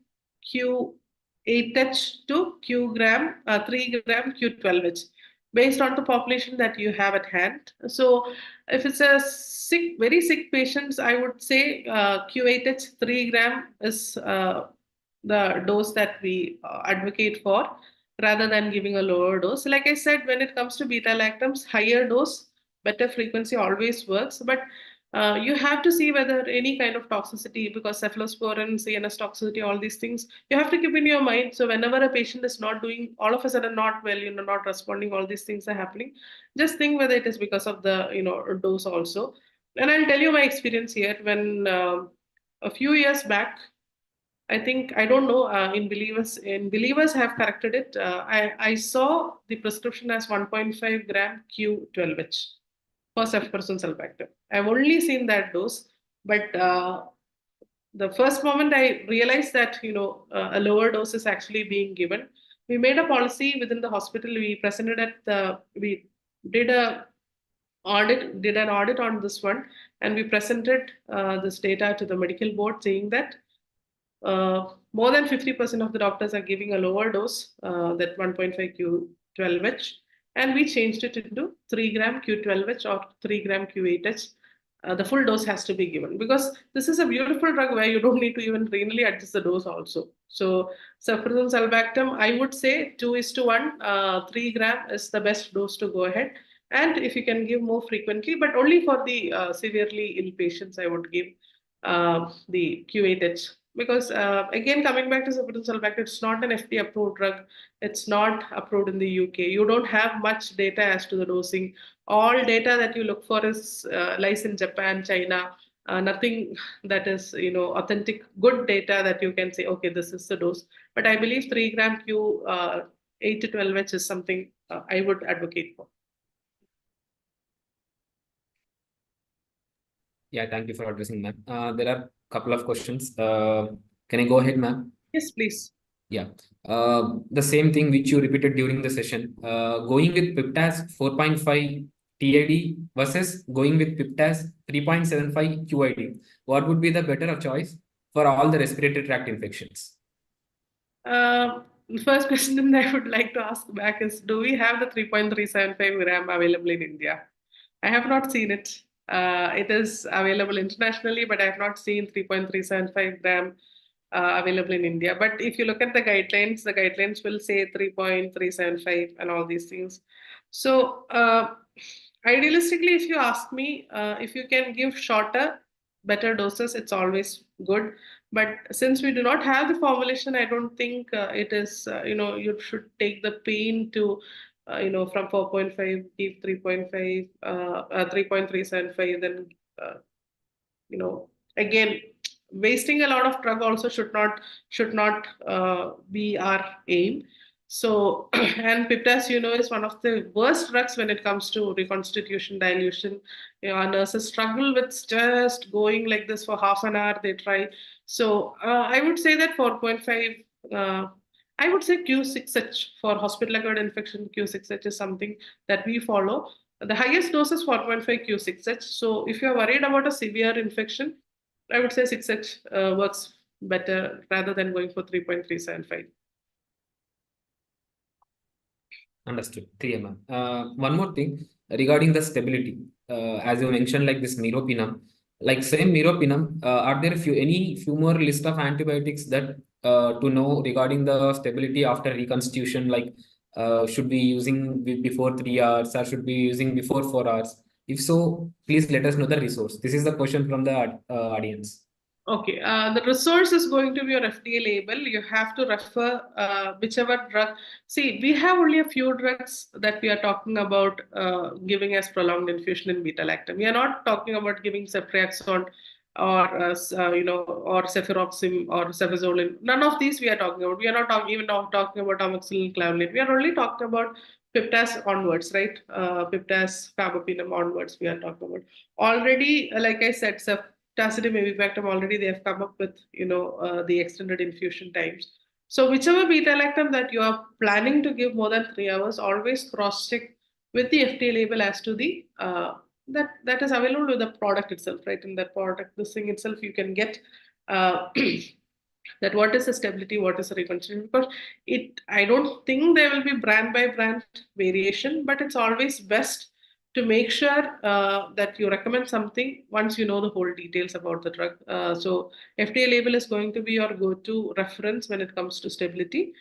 Q8H to 3 gram Q12H based on the population that you have at hand. So if it's a very sick patients, I would say Q8H 3 gram is the dose that we advocate for rather than giving a lower dose. Like I said, when it comes to beta lactams, higher dose, better frequency always works. But you have to see whether any kind of toxicity, because cephalosporin, CNS toxicity, all these things, you have to keep in your mind. So whenever a patient is not doing, all of a sudden not well, not responding, all these things are happening, just think whether it is because of the, dose also. And I'll tell you my experience here. When a few years back, I think, I don't know, in believers have corrected it. I saw the prescription as 1.5 gram Q12H for ceftriaxone sulbactam. I've only seen that dose, but the first moment I realized that a lower dose is actually being given, we made a policy within the hospital. We did an audit on this one, and we presented this data to the medical board, saying that more than 50% of the doctors are giving a lower dose, that 1.5 Q12H, and we changed it into 3 gram Q12H or 3 gram Q8H. The full dose has to be given, because this is a beautiful drug where you don't need to even renally adjust the dose also. So ceftriaxone sulbactam, I would say 2:1, 3 gram is the best dose to go ahead. And if you can give more frequently, but only for the severely ill patients, I would give the Q8H. Because again, coming back to ceftriaxone sulbactam, it's not an FDA approved drug. It's not approved in the UK. You don't have much data as to the dosing. All data that you look for is lies in Japan, China. Nothing that is authentic, good data that you can say, okay, this is the dose. But I believe 3 gram Q 8 to 12H is something I would advocate for. Yeah, thank you for addressing, ma'am. There are a couple of questions. Can I go ahead, ma'am? Yes, please. Yeah, the same thing which you repeated during the session. Going with Piptas 4.5 TID versus going with Piptas 3.75 QID. What would be the better choice for all the respiratory tract infections? The first question I would like to ask back is, do we have the 3.375 gram available in India? I have not seen it. It is available internationally, but I have not seen 3.375 gram available in India. But if you look at the guidelines will say 3.375 and all these things. So idealistically, if you ask me, if you can give shorter, better doses, it's always good. But since we do not have the formulation, I don't think it is, you should take the pain to, from 4.5, give 3.5, 3.375, then, again, wasting a lot of drug also should not be our aim. So, and Piptas, is one of the worst drugs when it comes to reconstitution, dilution. Our nurses struggle with just going like this for half an hour. They try. So, I would say that 4.5 I would say Q6H for hospital-acquired infection. Q6H is something that we follow. The highest dose is 4.5 Q6H. So if you're worried about a severe infection, I would say 6H works better rather than going for 3.375. Understood. 3 one more thing regarding the stability. As you mentioned, like this meropenem, like same meropenem, are there few more list of antibiotics that to know regarding the stability after reconstitution? Like, should be using before 3 hours or should be using before 4 hours? If so, please let us know the resource. This is the question from the audience. Okay, the resource is going to be your FDA label. You have to refer whichever drug. See, we have only a few drugs that we are talking about giving as prolonged infusion in beta-lactam. We are not talking about giving ceftriaxone or or cefuroxime or cefazolin. None of these we are talking about. We are not talking talking about amoxicillin clavulanate. We are only talking about Piptas onwards, right? Piptas, carbapenem onwards. We are talking about already. Like I said, Tacity maybe already they have come up with the extended infusion times. So whichever beta lactam that you are planning to give more than 3 hours, always cross check with the FDA label as to the that is available with the product itself, right? In that product, this thing itself, you can get that what is the stability, what is the reconstruction, because I don't think there will be brand by brand variation, but it's always best to make sure that you recommend something once you know the whole details about the drug. So FDA label is going to be your go-to reference when it comes to stability.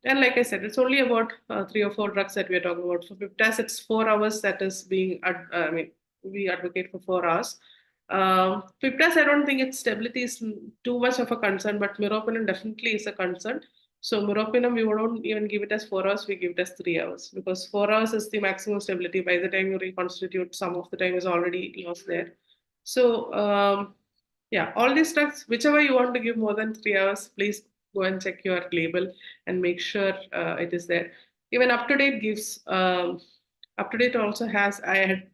And like I said, it's only about 3 or 4 drugs that we are talking about. For Piptas, it's 4 hours that is being, we advocate for 4 hours. Piptas, I don't think its stability is too much of a concern, but meropenem definitely is a concern. So meropenem, we don't even give it as 4 hours, we give it as 3 hours because 4 hours is the maximum stability. By the time you reconstitute, some of the time is already lost there. So yeah, all these drugs, whichever you want to give more than 3 hours, please go and check your label and make sure it is there. Even UpToDate gives, UpToDate also has, I had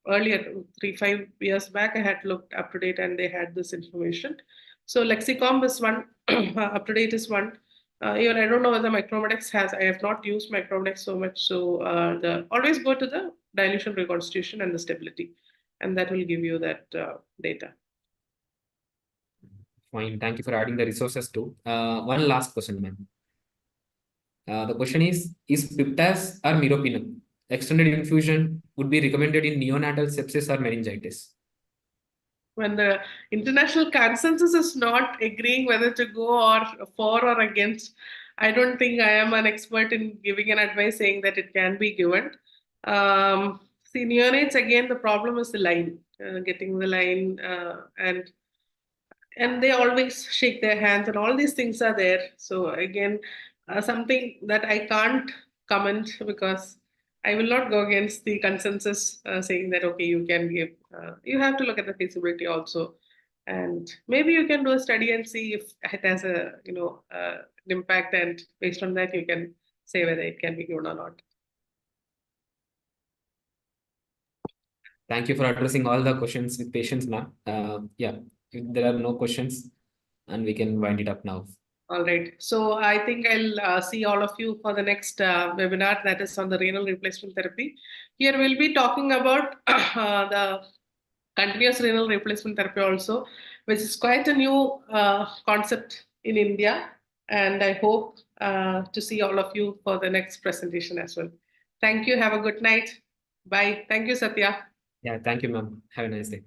earlier, 3-5 years back, I had looked UpToDate and they had this information. So Lexicomp is one, UpToDate is one. Even I don't know whether Micromedex has, I have not used Micromedex so much. So always go to the dilution, reconstitution and the stability, and that will give you that data. Fine. Thank you for adding the resources too. One last question, ma'am. The question is Piptas or meropenem extended infusion would be recommended in neonatal sepsis or meningitis? When the international consensus is not agreeing whether to go or for or against, I don't think I am an expert in giving an advice saying that it can be given. See, neonates, again, the problem is the line, getting the line, and they always shake their hands and all these things are there. So again, something that I can't comment because I will not go against the consensus saying that, okay, you can give, you have to look at the feasibility also. And maybe you can do a study and see if it has a, an impact, and based on that, you can say whether it can be given or not. Thank you for addressing all the questions with patience, ma'am. Yeah, if there are no questions, and we can wind it up now. All right. So I think I'll see all of you for the next webinar that is on the renal replacement therapy. Here we'll be talking about the continuous renal replacement therapy also, which is quite a new concept in India. And I hope to see all of you for the next presentation as well. Thank you. Have a good night. Bye. Thank you, Satya. Yeah, thank you, ma'am. Have a nice day.